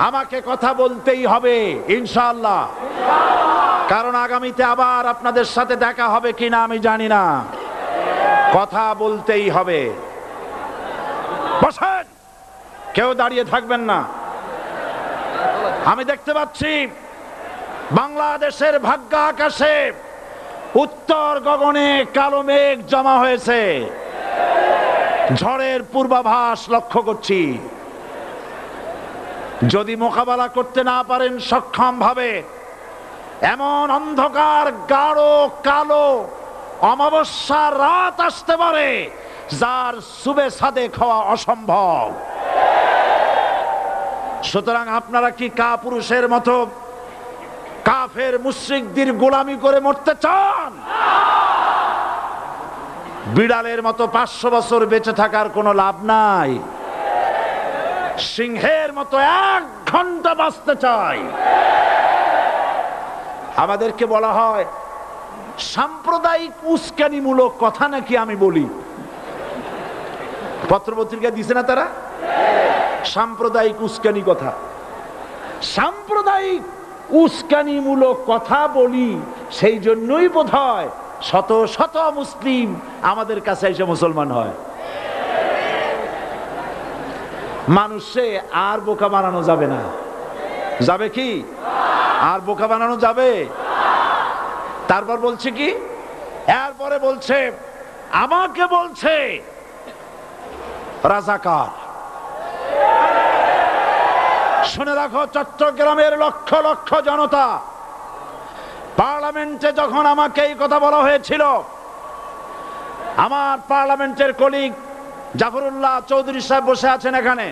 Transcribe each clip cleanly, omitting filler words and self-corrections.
আমাকে কথা বলতেই হবে ইনশাআল্লাহ, কারণ আগামীতে আবার আপনাদের সাথে দেখা হবে কিনা আমি জানি না। কথা বলতেই হবে। বসেন, কেউ দাঁড়িয়ে থাকবেন না। আমি দেখতে পাচ্ছি বাংলাদেশের ভাগ্য আকাশে উত্তর গগনে কালো মেঘ জমা হয়েছে, ঝড়ের পূর্বাভাস লক্ষ্য করছি। যদি মোকাবেলা করতে না পারেন সক্ষম ভাবে, এমন অন্ধকার গাঢ় কালো অমাবস্যার রাত আসতে পারে যার সুবে সাদেক হওয়া অসম্ভব। সুতরাং আপনারা কি কাপুরুষের মতো কাফের মুশরিকদের গোলামি করে মরতে চান? বিড়ালের মতো 500 বছর বেঁচে থাকার কোনো লাভ নাই। সিংহের মতো 1 ঘন্টা বাঁচতে চাই। আমাদেরকে বলা হয় সাম্প্রদায়িক উস্কানিমূলক কথা নাকি আমি বলি। পত্রপত্রিকা দিছে না তারা? সাম্প্রদায়িক উস্কানি কথা, সাম্প্রদায়িক উস্কানিমূলক কথা বলি। সেই জন্যই বোধহয় শত শত মুসলিম আমাদের কাছে এসে মুসলমান হয়। মানুষে আর বোকা বানানো যাবে না। যাবে কি? আর বোকা বানানো যাবে? তারপর বলছে কি? এরপরে বলছে আমাকে বলছে রাজাকার। শুনে রাখো চট্টগ্রামের লক্ষ লক্ষ জনতা, পার্লামেন্টে যখন আমাকে এই কথা বলা হয়েছিল, আমার পার্লামেন্টের কলিগ জাফরুল্লাহ চৌধুরী সাহেব বসে আছেন এখানে।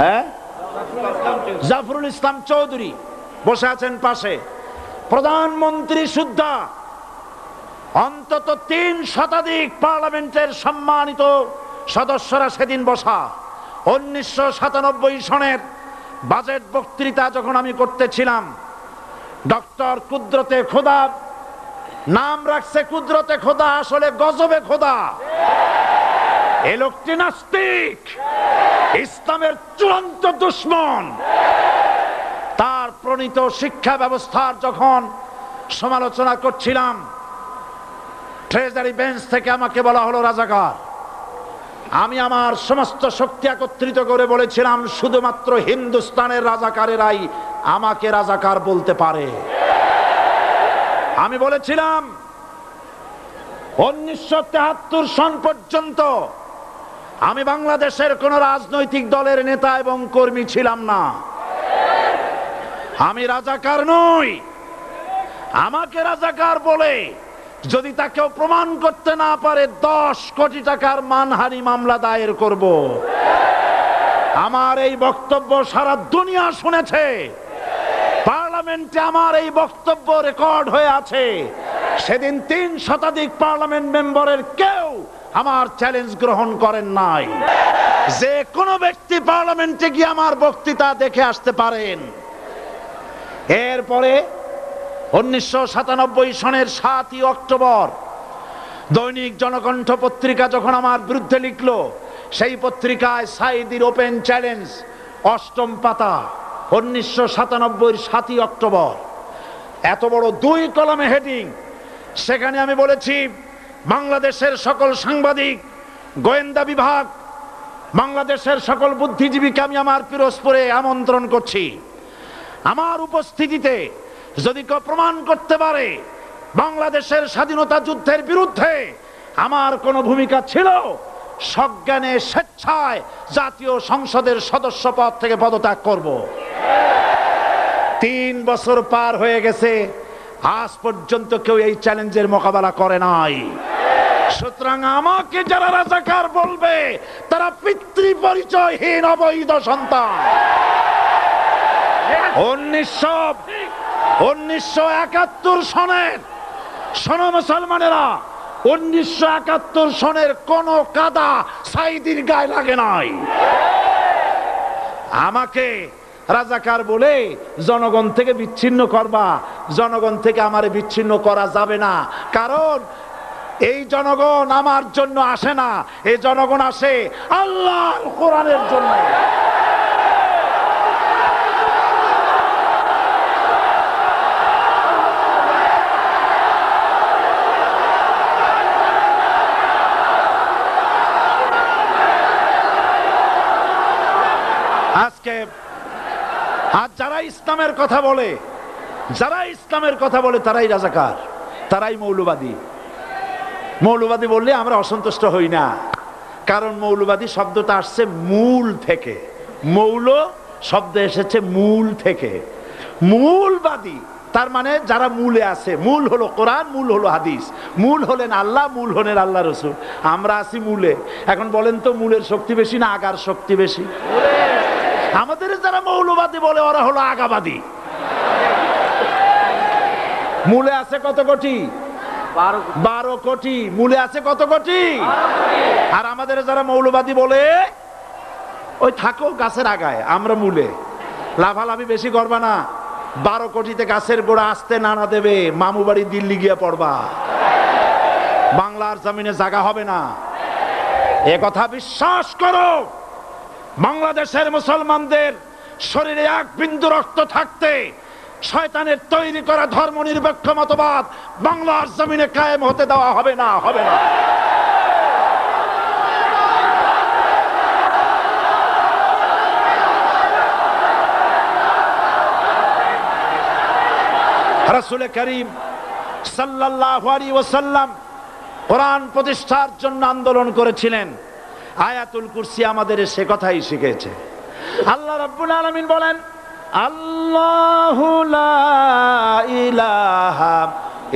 হ্যাঁ, জাফরুল ইসলাম চৌধুরী বসে আছেন পাশে। প্রধানমন্ত্রী সুদ্ধা, অন্তত 3 শতাধিক পার্লামেন্টের সম্মানিত সদস্যরা সেদিন বসা। 1997 সনের বাজেট বক্তৃতা যখন আমি করতেছিলাম, ডক্টর কুদরতে খোদা, নাম রাখছে কুদরতে খোদা, আসলে গজবে খোদা। এই লোকটি নাস্তিক, ইসলামের চূড়ান্ত দুশমন। তার প্রণীত শিক্ষা ব্যবস্থার যখন সমালোচনা করছিলাম, ট্রেজারি বেঞ্চ থেকে আমাকে বলা হলো রাজাকার। আমি আমার সমস্ত শক্তি একত্রিত করে বলেছিলাম শুধুমাত্র হিন্দুস্তানের রাজাকারেরাই আমাকে রাজাকার বলতে পারে। আমি বলেছিলাম 1973 সন পর্যন্ত আমি বাংলাদেশের কোন রাজনৈতিক দলের নেতা এবং কর্মী ছিলাম না। আমি রাজাকার নই। আমাকে রাজাকার বলে যদি তাকেও প্রমাণ করতে না পারে 10 কোটি টাকার মানহানি মামলা দায়ের করব। আমার এই বক্তব্য সারা দুনিয়া শুনেছে। পার্লামেন্টে আমার এই বক্তব্য রেকর্ড হয়ে আছে। সেদিন 3 শতাধিক পার্লামেন্ট মেম্বারের কেউ আমার চ্যালেঞ্জ গ্রহণ করেন নাই। যে কোনো ব্যক্তি পার্লামেন্টে গিয়ে আমার বক্তৃতা দেখে আসতে পারেন। এরপরে 1997 সনের 7ই অক্টোবর দৈনিক জনকণ্ঠ পত্রিকা যখন আমার বিরুদ্ধে লিখলো, সেই পত্রিকায় সাইদির ওপেন চ্যালেঞ্জ 8ম পাতা, 1997 7ই অক্টোবর, এত বড় 2 কলমে হেডিং। সেখানে আমি বলেছি বাংলাদেশের সকল সাংবাদিক, গোয়েন্দা বিভাগ, বাংলাদেশের সকল বুদ্ধিজীবীকে আমি আমার পিরোজপুরে আমন্ত্রণ করছি। আমার উপস্থিতিতে যদি কেউ প্রমাণ করতে পারে বাংলাদেশের স্বাধীনতা যুদ্ধের বিরুদ্ধে আমার কোনো ভূমিকা ছিল, সজ্ঞানে স্বেচ্ছায় জাতীয় সংসদের সদস্য পদ থেকে পদত্যাগ করব। 3 বছর পার হয়ে গেছে, আজ পর্যন্ত কেউ এই চ্যালেঞ্জের মোকাবেলা করে নাই। সুতরাং আমাকে যারা রাজাকার বলবে তারা পিতৃ পরিচয়হীন অবৈধ সন্তান। 1971 সনের, শোনো মুসলমানেরা, 1971 সনের কোন কাদা সাইদির গায়ে লাগে নাই। আমাকে রাজাকার বলে জনগণ থেকে বিচ্ছিন্ন করবা, জনগণ থেকে আমারে বিচ্ছিন্ন করা যাবে না। কারণ এই জনগণ আমার জন্য আসে না, এই জনগণ আসে আল্লাহর কোরআনের জন্য। আজকে আর যারা ইসলামের কথা বলে, তারাই রাজাকার, তারাই মৌলবাদী। মৌলবাদী বললে আমরা অসন্তুষ্ট হই না, কারণ মৌলবাদী শব্দটা আসছে মূল থেকে। মৌল শব্দ এসেছে মূল থেকে। মূলবাদী তার মানে যারা মূলে আছে। মূল হলো কোরআন, মূল হলো হাদিস, মূল হলেন আল্লাহ, মূল হলেন আল্লাহ রসুল। আমরা আছি মূলে। এখন বলেন তো মূলের শক্তি বেশি না আগার শক্তি বেশি? আমাদের যারা মৌলবাদী বলে ওরা হলো আগাবাদী। মূলে আছে কত কোটি? 12 কোটি। মূলে আছে কত কোটি? আর আমাদের যারা মৌলবাদী বলে ওই থাকো গাছের আগায়, আমরা মূলে। লাফালাফি বেশি করবা না, 12 কোটিতে গাছের গোড়া আসতে নানা দেবে, মামু বাড়ি দিল্লি গিয়ে পড়বা, বাংলার জমিনে জায়গা হবে না। এ কথা বিশ্বাস করো। বাংলাদেশের মুসলমানদের শরীরে এক বিন্দু রক্ত থাকতে শয়তানের তৈরি করা ধর্ম নিরপেক্ষ মতবাদ বাংলার জমিনে কায়েম হতে দেওয়া হবে না, হবে না। রাসূল করিম সাল্লাল্লাহু আলাইহি ওয়াসাল্লাম কোরআন প্রতিষ্ঠার জন্য আন্দোলন করেছিলেন। আয়াতুল কুরসি আমাদের সে কথাই শিখেছে। আল্লাহ রাব্বুল আলামিন বলেন, আল্লাহু লা ইলাহা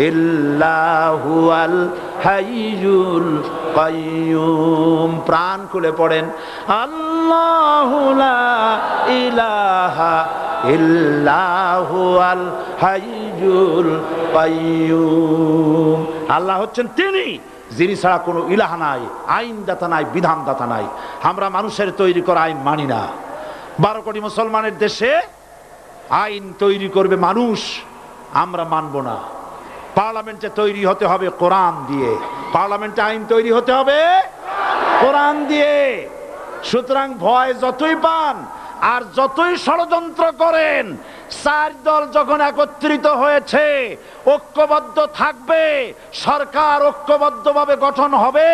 ইল্লা হুয়াল হাইয়ুল কাইয়্যুম। প্রাণ খুলে পড়েন, আল্লাহু লা ইলাহা ইল্লা হুয়াল হাইয়ুল কাইয়্যুম। আল্লাহ হচ্ছেন তিনি যিনি ছাড়া কোনো ইলাহ নাই, আইনদাতা নাই, বিধানদাতা নাই। আমরা মানুষের তৈরি করা আইন মানি না। 12 কোটি মুসলমানের দেশে আইন তৈরি করবে মানুষ, আমরা মানব না। পার্লামেন্টে তৈরি হতে হবে কোরআন দিয়ে, পার্লামেন্টে আইন তৈরি হতে হবে কোরআন দিয়ে। সুতরাং ভয় যতই পান আর যতই ষড়যন্ত্র করেন, 4 দল যখন একত্রিত হয়েছে, ঐক্যবদ্ধ থাকবে, সরকার ঐক্যবদ্ধভাবে গঠন হবে,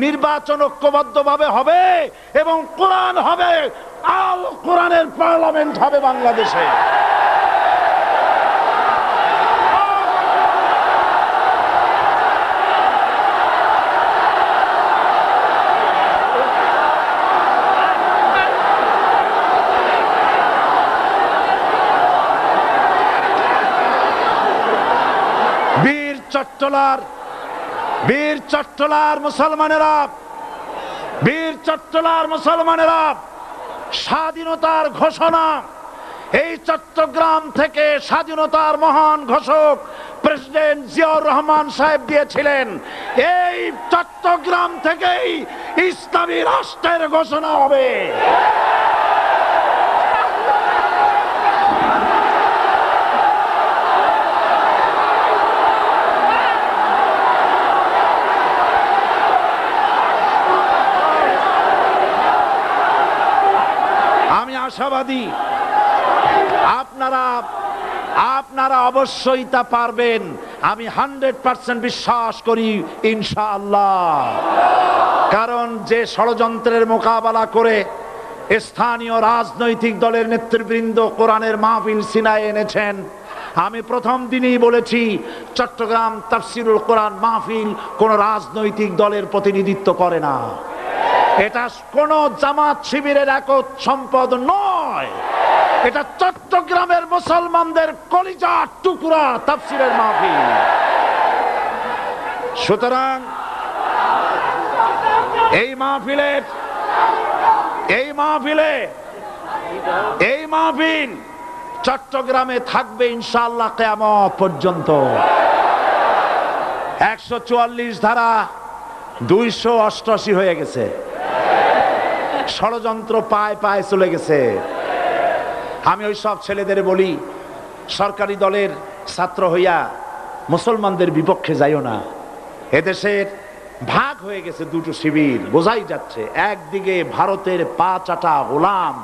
নির্বাচন ঐক্যবদ্ধভাবে হবে এবং কোরআন হবে, আল কোরআনের পার্লামেন্ট হবে বাংলাদেশে। বীর চট্টলার মুসলমানেরা স্বাধীনতার ঘোষণা, এই চট্টগ্রাম থেকে স্বাধীনতার মহান ঘোষক প্রেসিডেন্ট জিয়াউর রহমান সাহেব দিয়েছিলেন। এই চট্টগ্রাম থেকেই ইসলামী রাষ্ট্রের ঘোষণা হবে। আশাবাদী আপনারা অবশ্যই তা পারবেন। আমি 100% বিশ্বাস করি ইনশাআল্লাহ। কারণ যে ষড়যন্ত্রের মোকাবেলা করে স্থানীয় রাজনৈতিক দলের নেতৃবৃন্দ কোরআনের মাহফিল সিনায় এনেছেন, আমি প্রথম দিনই বলেছি চট্টগ্রাম তাফসিরুল কোরআন মাহফিল কোন রাজনৈতিক দলের প্রতিনিধিত্ব করে না। এটা কোন জামাত শিবিরের একক সম্পদ নয়, এটা চট্টগ্রামের মুসলমানদের কলিজার টুকরা তাফসিরের মাহফিল। সুতরাং এই মাহফিল চট্টগ্রামে থাকবে ইনশাআল্লাহ কিয়ামত পর্যন্ত। 144 ধারা 288 হয়ে গেছে, ষড়যন্ত্র পায় পায় চলে গেছে। আমি ওই সব ছেলেদের বলি, সরকারি দলের ছাত্র হইয়া মুসলমানদের বিপক্ষে যাইও না। এদেশের ভাগ হয়ে গেছে দুটো শিবির, বোঝাই যাচ্ছে। একদিকে ভারতের পা চাটা গোলাম